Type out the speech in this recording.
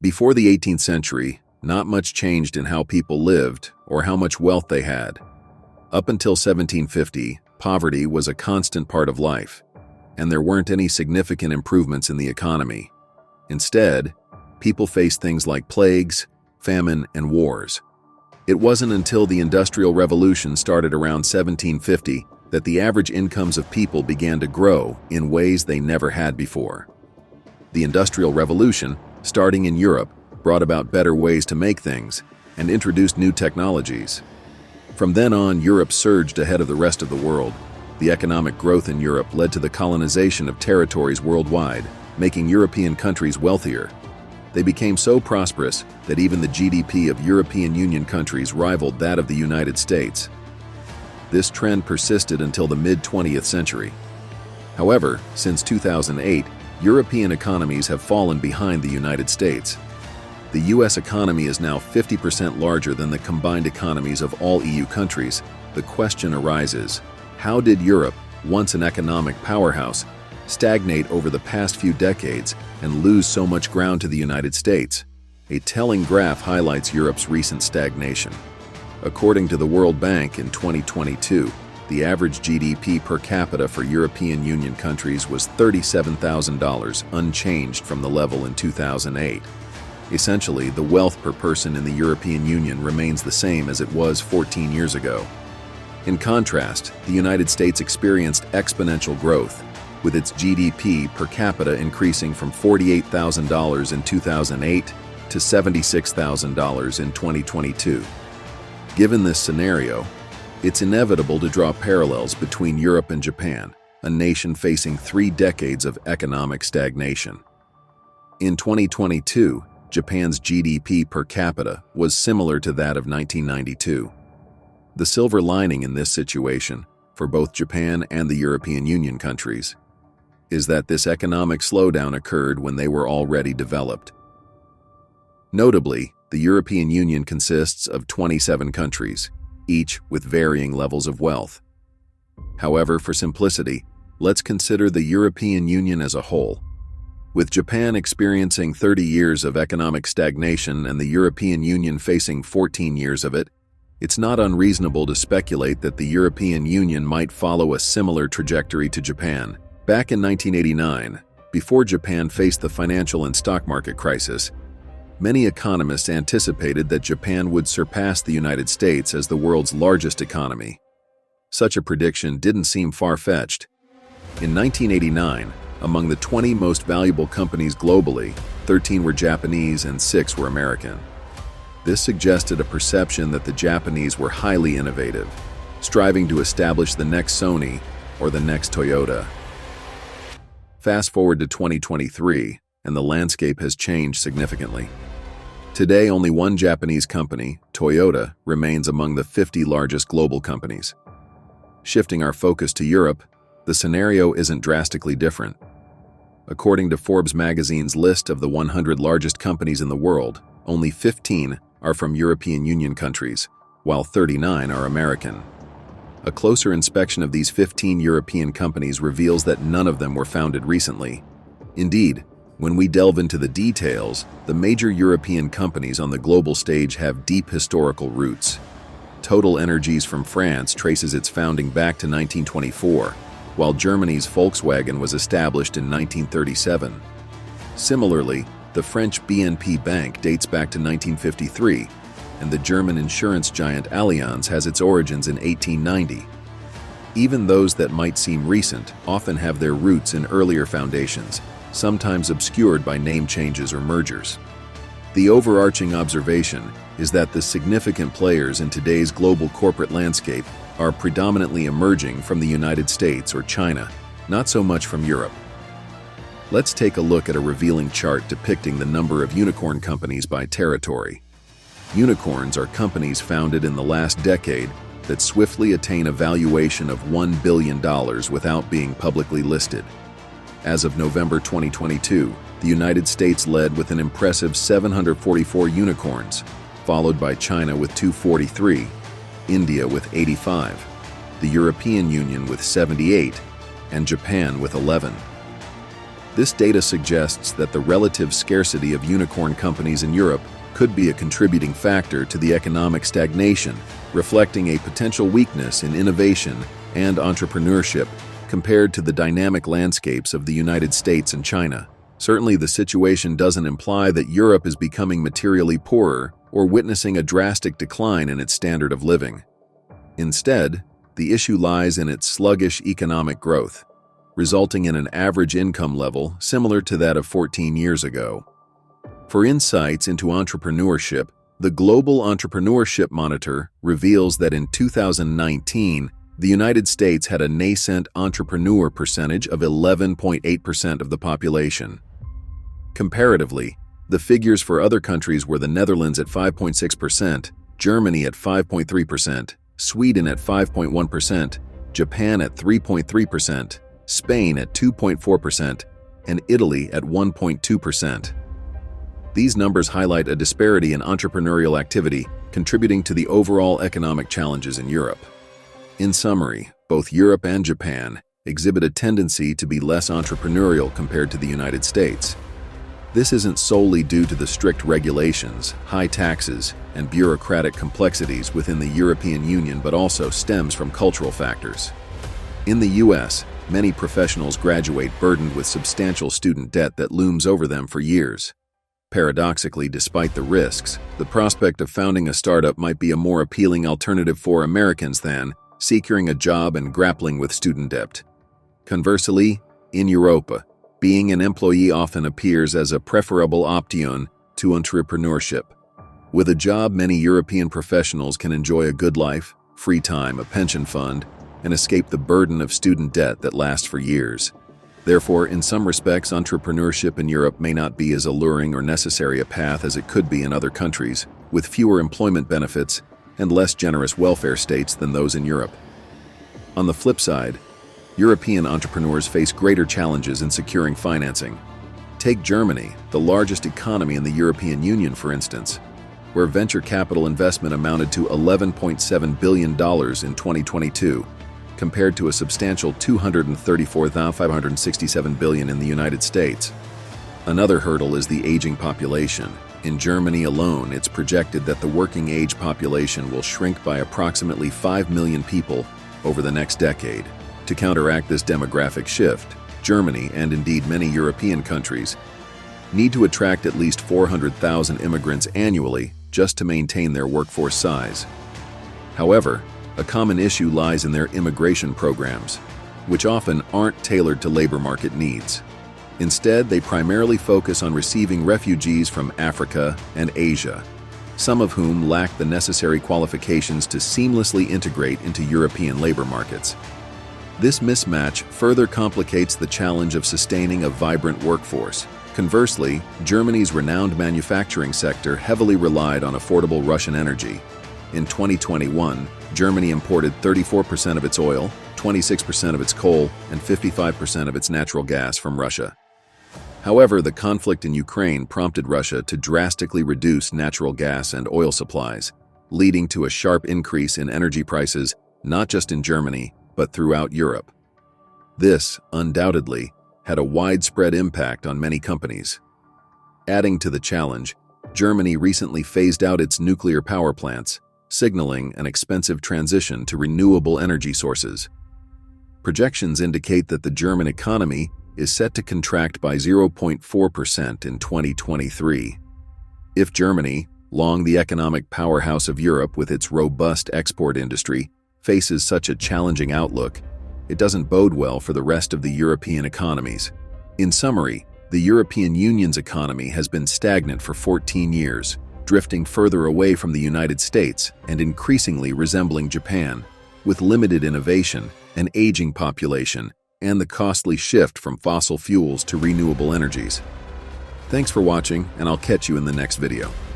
Before the 18th century, not much changed in how people lived or how much wealth they had. Up until 1750, poverty was a constant part of life, and there weren't any significant improvements in the economy. Instead, people faced things like plagues, famine, and wars. It wasn't until the Industrial Revolution started around 1750 that the average incomes of people began to grow in ways they never had before. The Industrial Revolution, starting in Europe, brought about better ways to make things and introduced new technologies. From then on, Europe surged ahead of the rest of the world. The economic growth in Europe led to the colonization of territories worldwide, making European countries wealthier. They became so prosperous that even the GDP of European Union countries rivaled that of the United States. This trend persisted until the mid-20th century. However, since 2008, European economies have fallen behind the United States. The US economy is now 50% larger than the combined economies of all EU countries. The question arises, how did Europe, once an economic powerhouse, stagnate over the past few decades and lose so much ground to the United States? A telling graph highlights Europe's recent stagnation. According to the World Bank, in 2022, the average GDP per capita for European Union countries was $37,000, unchanged from the level in 2008. Essentially, the wealth per person in the European Union remains the same as it was 14 years ago. In contrast, the United States experienced exponential growth, with its GDP per capita increasing from $48,000 in 2008 to $76,000 in 2022. Given this scenario, it's inevitable to draw parallels between Europe and Japan, a nation facing 3 decades of economic stagnation. In 2022, Japan's GDP per capita was similar to that of 1992. The silver lining in this situation, for both Japan and the European Union countries, is that this economic slowdown occurred when they were already developed. Notably, the European Union consists of 27 countries, each with varying levels of wealth. However, for simplicity, let's consider the European Union as a whole. With Japan experiencing 30 years of economic stagnation and the European Union facing 14 years of it, it's not unreasonable to speculate that the European Union might follow a similar trajectory to Japan. Back in 1989, before Japan faced the financial and stock market crisis, many economists anticipated that Japan would surpass the United States as the world's largest economy. Such a prediction didn't seem far-fetched. In 1989, among the 20 most valuable companies globally, 13 were Japanese and 6 were American. This suggested a perception that the Japanese were highly innovative, striving to establish the next Sony or the next Toyota. Fast forward to 2023, and the landscape has changed significantly. Today, only one Japanese company, Toyota, remains among the 50 largest global companies. Shifting our focus to Europe, the scenario isn't drastically different. According to Forbes magazine's list of the 100 largest companies in the world, only 15 are from European Union countries, while 39 are American. A closer inspection of these 15 European companies reveals that none of them were founded recently. Indeed, when we delve into the details, the major European companies on the global stage have deep historical roots. Total Energies from France traces its founding back to 1924, while Germany's Volkswagen was established in 1937. Similarly, the French BNP Bank dates back to 1953, and the German insurance giant Allianz has its origins in 1890. Even those that might seem recent often have their roots in earlier foundations, sometimes obscured by name changes or mergers. The overarching observation is that the significant players in today's global corporate landscape are predominantly emerging from the United States or China, not so much from Europe. Let's take a look at a revealing chart depicting the number of unicorn companies by territory. Unicorns are companies founded in the last decade that swiftly attain a valuation of $1 billion without being publicly listed. As of November 2022, the United States led with an impressive 744 unicorns, followed by China with 243, India with 85, the European Union with 78, and Japan with 11. This data suggests that the relative scarcity of unicorn companies in Europe could be a contributing factor to the economic stagnation, reflecting a potential weakness in innovation and entrepreneurship compared to the dynamic landscapes of the United States and China. Certainly, the situation doesn't imply that Europe is becoming materially poorer or witnessing a drastic decline in its standard of living. Instead, the issue lies in its sluggish economic growth, resulting in an average income level similar to that of 14 years ago. For insights into entrepreneurship, the Global Entrepreneurship Monitor reveals that in 2019, the United States had a nascent entrepreneur percentage of 11.8% of the population. Comparatively, the figures for other countries were the Netherlands at 5.6%, Germany at 5.3%, Sweden at 5.1%, Japan at 3.3%, Spain at 2.4%, and Italy at 1.2%. These numbers highlight a disparity in entrepreneurial activity, contributing to the overall economic challenges in Europe. In summary, both Europe and Japan exhibit a tendency to be less entrepreneurial compared to the United States. This isn't solely due to the strict regulations, high taxes, and bureaucratic complexities within the European Union, but also stems from cultural factors. In the US, many professionals graduate burdened with substantial student debt that looms over them for years. Paradoxically, despite the risks, the prospect of founding a startup might be a more appealing alternative for Americans than securing a job and grappling with student debt. Conversely, in Europe, being an employee often appears as a preferable option to entrepreneurship. With a job, many European professionals can enjoy a good life, free time, a pension fund, and escape the burden of student debt that lasts for years. Therefore, in some respects, entrepreneurship in Europe may not be as alluring or necessary a path as it could be in other countries, with fewer employment benefits and less generous welfare states than those in Europe. On the flip side, European entrepreneurs face greater challenges in securing financing. Take Germany, the largest economy in the European Union, for instance, where venture capital investment amounted to $11.7 billion in 2022, compared to a substantial $234,567 billion in the United States. Another hurdle is the aging population. In Germany alone, it's projected that the working age population will shrink by approximately 5 million people over the next decade. To counteract this demographic shift, Germany, and indeed many European countries, need to attract at least 400,000 immigrants annually just to maintain their workforce size. However, a common issue lies in their immigration programs, which often aren't tailored to labor market needs. Instead, they primarily focus on receiving refugees from Africa and Asia, some of whom lack the necessary qualifications to seamlessly integrate into European labor markets. This mismatch further complicates the challenge of sustaining a vibrant workforce. Conversely, Germany's renowned manufacturing sector heavily relied on affordable Russian energy. In 2021, Germany imported 34% of its oil, 26% of its coal, and 55% of its natural gas from Russia. However, the conflict in Ukraine prompted Russia to drastically reduce natural gas and oil supplies, leading to a sharp increase in energy prices not just in Germany, but throughout Europe. This, undoubtedly, had a widespread impact on many companies. Adding to the challenge, Germany recently phased out its nuclear power plants, signaling an expensive transition to renewable energy sources. Projections indicate that the German economy is set to contract by 0.4% in 2023. If Germany, long the economic powerhouse of Europe with its robust export industry, faces such a challenging outlook, it doesn't bode well for the rest of the European economies. In summary, the European Union's economy has been stagnant for 14 years, drifting further away from the United States and increasingly resembling Japan, with limited innovation, an aging population, and the costly shift from fossil fuels to renewable energies. Thanks for watching, and I'll catch you in the next video.